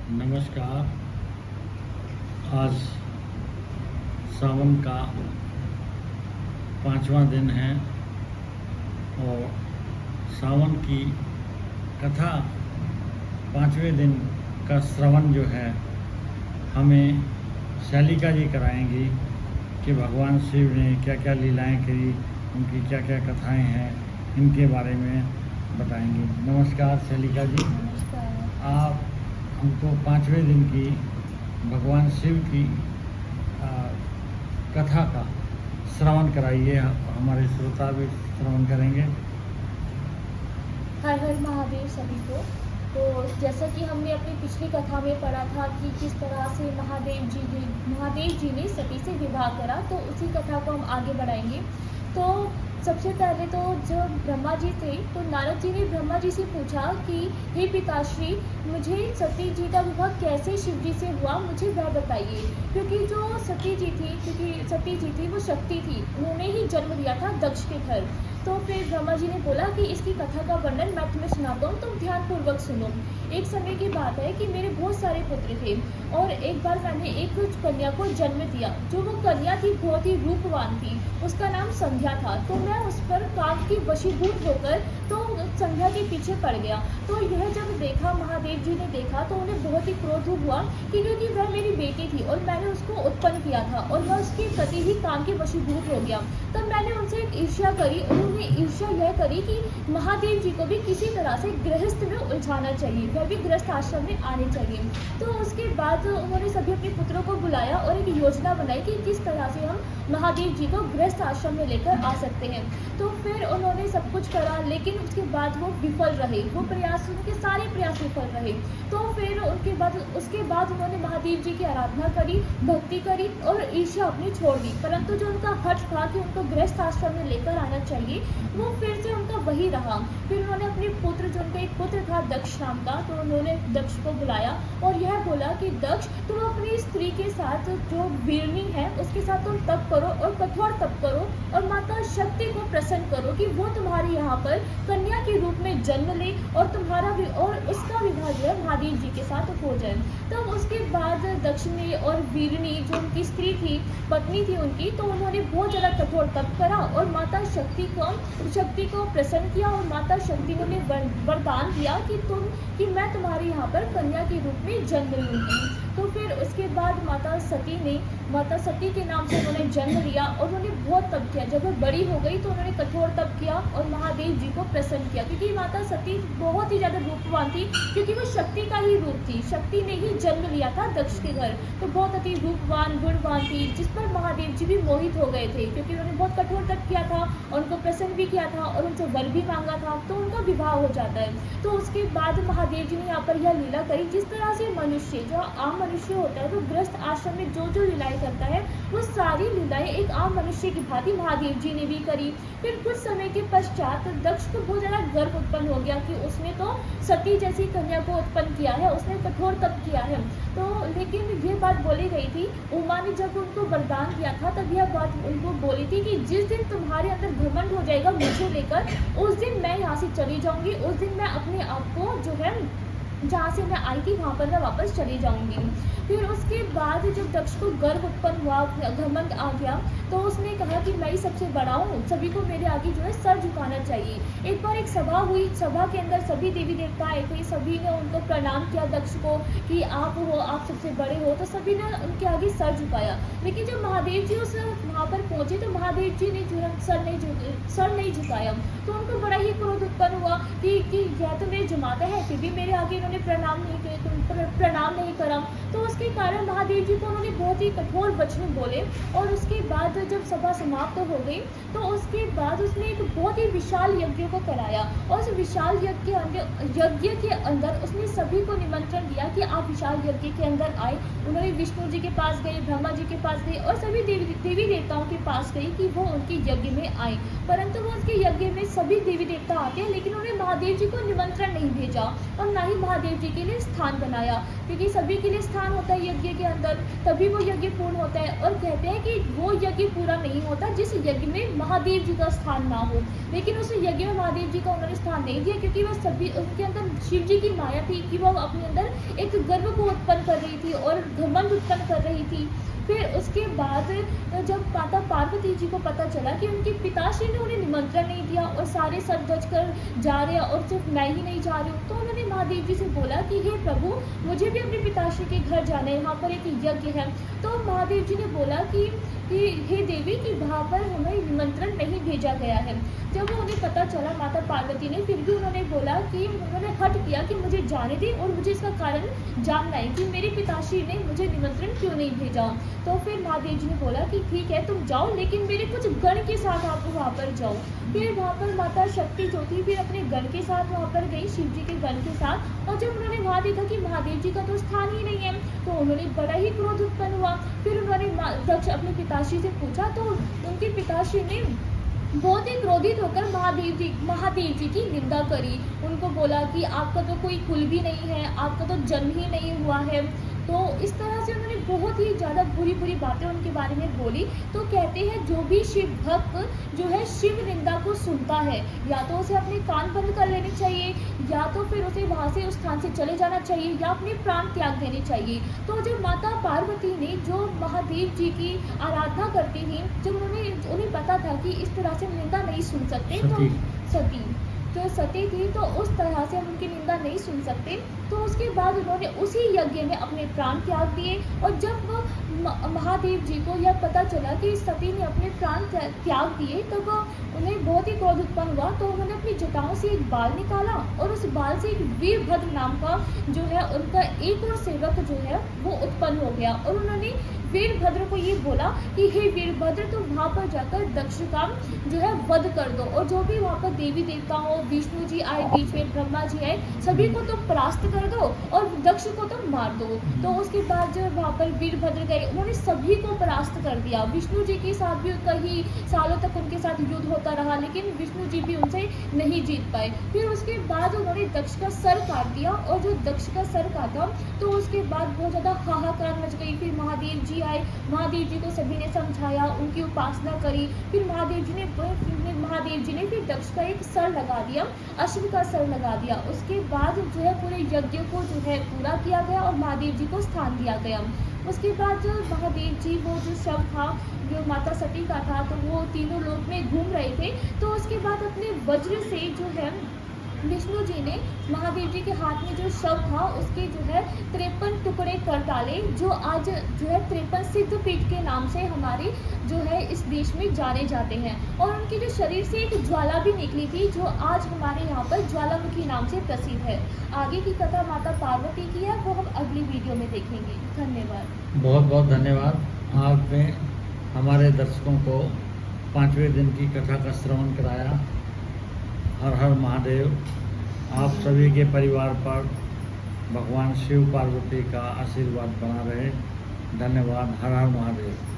नमस्कार। आज सावन का 5वां दिन है और सावन की कथा 5वें दिन का श्रवण जो है हमें शैलिका जी कराएंगी कि भगवान शिव ने क्या क्या लीलाएं करी, उनकी क्या क्या कथाएं हैं, इनके बारे में बताएंगी। नमस्कार शैलिका जी। नमस्कार। आप हमको 5वें दिन की भगवान शिव की कथा का श्रवण कराइए। हमारे श्रोता भी श्रवण करेंगे। हर हर महादेव सभी को। तो जैसा कि हमने अपनी पिछली कथा में पढ़ा था कि किस तरह से महादेव जी ने सती से विवाह करा, तो उसी कथा को हम आगे बढ़ाएंगे। तो सबसे पहले तो जब ब्रह्मा जी थे तो नारद जी ने ब्रह्मा जी से पूछा कि हे पिताश्री, मुझे सती जी का विवाह कैसे शिव जी से हुआ, मुझे वह बताइए। क्योंकि सती जी थी वो शक्ति थी, उन्होंने ही जन्म दिया था दक्ष के घर। तो फिर ब्रह्मा जी ने बोला कि इसकी कथा का वर्णन मैं तुम्हें सुनाता हूँ, तुम ध्यानपूर्वक सुनो। एक समय की बात है कि मेरे बहुत सारे पुत्र थे और एक बार मैंने एक कन्या को जन्म दिया। जो वो कन्या थी बहुत ही रूपवान थी, उसका नाम संध्या था। तो मैं उस पर काम की वशीभूत होकर तो संध्या के पीछे पड़ गया। तो यह जब देखा, महादेव जी ने देखा, तो उन्हें बहुत ही क्रोध हुआ कि क्योंकि वह मेरी बेटी थी और मैंने उसको उत्पन्न किया था और वह उसके प्रति ही काम के वशीभूत हो गया। तब मैंने उनसे एक ईर्ष्या करी और उन्हें ईर्ष्या यह करी कि महादेव जी को भी किसी तरह से गृहस्थ में उलझाना चाहिए, वह भी गृहस्थ आश्रम में आने चाहिए। तो उसके बाद उन्होंने सभी अपने पुत्रों को बुलाया और एक योजना बनाई कि किस तरह से हम महादेव जी को गृहस्थ आश्रम में लेकर आ सकते हैं। तो फिर उन्होंने सब कुछ करा, लेकिन उसके बाद वो विफल रहे, उनके सारे प्रयास विफल रहे। तो फिर उसके बाद उन्होंने महादेव जी की आराधना करी, भक्ति करी और ईर्ष्या अपनी छोड़ दी। परंतु जो उनका हठ था कि उनको गृहस्थ आश्रम में लेकर आना चाहिए, वो फिर से उनका वही रहा। फिर उन्होंने अपने पुत्र, जो उनका एक पुत्र था दक्ष नाम का, तो उन्होंने दक्ष को बुलाया और यह बोला कि दक्ष, तुम अपनी स्त्री के साथ, जो वीरनी है, उसके साथ तुम तप करो और कठोर तप करो और माता शक्ति को प्रसन्न करो कि वो तुम्हारे यहाँ पर कन्या के रूप में जन्म ले और उसका विवाह जो है महादेव जी के साथ हो जाए। तब उसके बाद दक्ष ने और वीरनी, जो उनकी स्त्री थी, पत्नी थी उनकी, तो उन्होंने बहुत ज़्यादा कठोर तप करा और माता शक्ति को प्रसन्न किया और माता शक्ति ने उन्हें वरदान दिया कि मैं तुम्हारे यहाँ पर कन्या के रूप में जन्म लूंगी। तो फिर उसके बाद माता सती के नाम से उन्होंने जन्म लिया और उन्होंने बहुत तप किया। जब वो बड़ी हो गई तो उन्होंने कठोर तप किया और महादेव जी को प्रसन्न किया, क्योंकि माता सती बहुत ही ज़्यादा रूपवान थी, क्योंकि वो शक्ति का ही रूप थी। शक्ति ने ही जन्म लिया था दक्ष के घर, तो बहुत अति रूपवान गुणवान थी, जिस पर महादेव जी भी मोहित हो गए थे, क्योंकि उन्होंने बहुत कठोर तप किया था और उनको प्रसन्न भी किया था और उनसे वर भी मांगा था। तो उनका विवाह हो जाता है। तो उसके बाद महादेव जी ने यहाँ पर यह लीला करी, जिस तरह से मनुष्य, जो आम मनुष्य होता है, तो गृहस्थ आश्रम में जो जो लीलाएं करता है, वो सारी लीलाएं एक आम मनुष्य की भांति महादेव जी ने भी करी। फिर कुछ समय के पश्चात दक्ष को बहुत ज़्यादा गर्व उत्पन्न हो गया कि उसने तो सती जैसी कन्या को उत्पन्न किया है, उसने कठोर तप किया है। तो लेकिन ये बात बोली गई थी, उमा ने जब उनको वरदान दिया था, तब यह बात उनको बोली थी कि जिस दिन तुम्हारे अंदर घमंड हो जाएगा मुझे लेकर, उस दिन मैं यहाँ से चली जाऊंगी, उस दिन मैं अपने आप को जो है जहाँ से मैं आई थी वहाँ पर मैं वापस चली जाऊंगी। फिर उसके बाद जब दक्ष को गर्व उत्पन्न हुआ, घमंड आ गया, तो उसने कहा कि मैं ही सबसे बड़ा हूँ, सभी को मेरे आगे जो है सर झुकाना चाहिए। एक बार एक सभा हुई, सभा के अंदर सभी देवी देवता आए थे, सभी ने उनको प्रणाम किया दक्ष को कि आप हो, आप सबसे बड़े हो, तो सभी ने उनके आगे सर झुकाया। लेकिन जब महादेव जी वहाँ पर पहुंचे तो महादेव जी ने जो है सर नहीं झुकाया। तो उनको बड़ा ही क्रोध उत्पन्न हुआ कि यह तो मेरे जमाता है, फिर भी मेरे आगे इन्होंने प्रणाम नहीं करा। तो उसके कारण महादेव जी को उन्होंने बहुत ही कठोर वचन बोले। और उसके बाद जब सभा समाप्त हो गई, तो उसके बाद उसने एक बहुत ही विशाल यज्ञ को कराया और उस विशाल यज्ञ के अंदर उसने सभी को निमंत्रण दिया कि आप विशाल यज्ञ के अंदर आए। उन्होंने विष्णु जी के पास गए, ब्रह्मा जी के पास गए और सभी देवी देवताओं के पास गई कि वो उनके यज्ञ में आए। परंतु वो उसके यज्ञ में सभी देवी देवता आते हैं, लेकिन उन्होंने महादेव जी को निमंत्रण नहीं भेजा और ना ही महादेव जी के लिए स्थान बनाया, क्योंकि सभी के लिए स्थान होता है यज्ञ के अंदर, तभी वो यज्ञ पूर्ण होता है। और कहते हैं कि वो यज्ञ पूरा नहीं होता जिस यज्ञ में महादेव जी का स्थान ना हो। लेकिन उस यज्ञ में महादेव जी का उन्होंने स्थान नहीं दिया, क्योंकि वह सभी उसके अंदर शिव जी की माया थी कि वह अपने अंदर एक गर्व को उत्पन्न कर रही थी और घमंड उत्पन्न कर रही थी। फिर उसके बाद जब माता पार्वती जी को पता चला कि उनके पिताश्री ने उन्हें निमंत्रण नहीं दिया और सारे सज धज कर जा रहे हैं और सिर्फ मैं ही नहीं जा रही हूँ, तो उन्होंने महादेव जी से बोला कि हे प्रभु, मुझे भी अपने पिताश्री के घर जाना है, वहाँ पर एक यज्ञ है। तो महादेव जी ने बोला कि हे देवी, कि वहाँ पर हमें निमंत्रण नहीं भेजा गया है। जब उन्हें पता चला माता पार्वती ने, फिर भी उन्होंने बोला कि उन्होंने हट किया कि मुझे जाने दें और मुझे इसका कारण जानना है कि मेरे पिताश्री ने मुझे निमंत्रण क्यों नहीं भेजा। तो फिर महादेव जी ने बोला कि ठीक है, तुम जाओ, लेकिन मेरे कुछ गण के साथ आप वहाँ पर जाओ। फिर वहाँ पर माता शक्ति जो थी फिर अपने गण के साथ वहाँ पर गई, शिव जी के गण के साथ। और जब उन्होंने वहाँ देखा कि महादेव जी का तो स्थान ही नहीं है, तो उन्होंने बड़ा ही क्रोध उत्पन्न हुआ। फिर उन्होंने दक्ष अपने पिताश्री से पूछा, तो उनके पिताश्री ने बहुत ही क्रोधित होकर महादेव जी की निंदा करी। उनको बोला कि आपका तो कोई कुल भी नहीं है, आपका तो जन्म ही नहीं हुआ है। तो इस तरह से उन्होंने बहुत ही ज़्यादा बुरी बुरी बातें उनके बारे में बोली। तो कहते हैं जो भी शिव भक्त जो है शिव निंदा को सुनता है, या तो उसे अपने कान बंद कर लेने चाहिए, या तो फिर उसे वहाँ से उस स्थान से चले जाना चाहिए, या अपने प्राण त्याग देने चाहिए। तो जब माता पार्वती ने जो महादेव जी की आराधना करती थी, जब उन्हें पता था कि इस तरह से निंदा नहीं सुन सकते, तो सती जो सती थी, तो उस तरह से हम उनकी निंदा नहीं सुन सकते। तो उसके बाद उन्होंने उसी यज्ञ में अपने प्राण त्याग दिए। और जब महादेव जी को यह पता चला कि सती ने अपने प्राण त्याग दिए, तब उन्हें बहुत ही क्रोध उत्पन्न हुआ। तो उन्होंने अपनी जटाओं से एक बाल निकाला और उस बाल से एक वीरभद्र नाम का जो है उनका एक और सेवक जो है वो उत्पन्न हो गया। और उन्होंने वीरभद्र को ये बोला कि हे वीरभद्र, तुम वहाँ पर जाकर दक्ष का जो है वध कर दो, और जो भी वहाँ पर देवी देवता हो, विष्णु जी आए बीच में, ब्रह्मा जी आए, सभी को तुम परास्त कर दो और दक्ष को तुम मार दो। तो उसके बाद जब वहाँ पर वीरभद्र गए, उन्होंने सभी को परास्त कर दिया। विष्णु जी के साथ भी कई सालों तक उनके साथ युद्ध होता रहा, लेकिन विष्णु जी भी उनसे नहीं जीत पाए। फिर उसके बाद उन्होंने दक्ष का सर काट दिया, और जो दक्ष का सर काटा तो उसके बाद बहुत ज़्यादा हाहाकार मच गई। फिर महादेव जी आए, महादेव जी को सभी ने समझाया, उनकी उपासना करी। फिर महादेव जी ने फिर दक्ष का एक सर लगा दिया, अश्व का सर लगा दिया। उसके बाद जो है पूरे यज्ञ को जो है पूरा किया गया और महादेव जी को स्थान दिया गया। उसके बाद जो महादेव जी, वो जो शव था जो माता सती का था, तो वो तीनों लोक में घूम रहे थे। तो उसके बाद अपने वज्र से जो है विष्णु जी ने महादेव जी के हाथ में जो शव था उसके जो है 53 टुकड़े कर डाले, जो आज जो है 53 सिद्धपीठ के नाम से हमारे जो है इस देश में जाने जाते हैं। और उनके जो शरीर से एक ज्वाला भी निकली थी, जो आज हमारे यहाँ पर ज्वालामुखी नाम से प्रसिद्ध है। आगे की कथा माता पार्वती की है, वो हम अगली वीडियो में देखेंगे। धन्यवाद। बहुत बहुत धन्यवाद। आपने हमारे दर्शकों को 5वें दिन की कथा का श्रवण कराया। हर हर महादेव। आप सभी के परिवार पर भगवान शिव पार्वती का आशीर्वाद बना रहे। धन्यवाद। हर हर महादेव।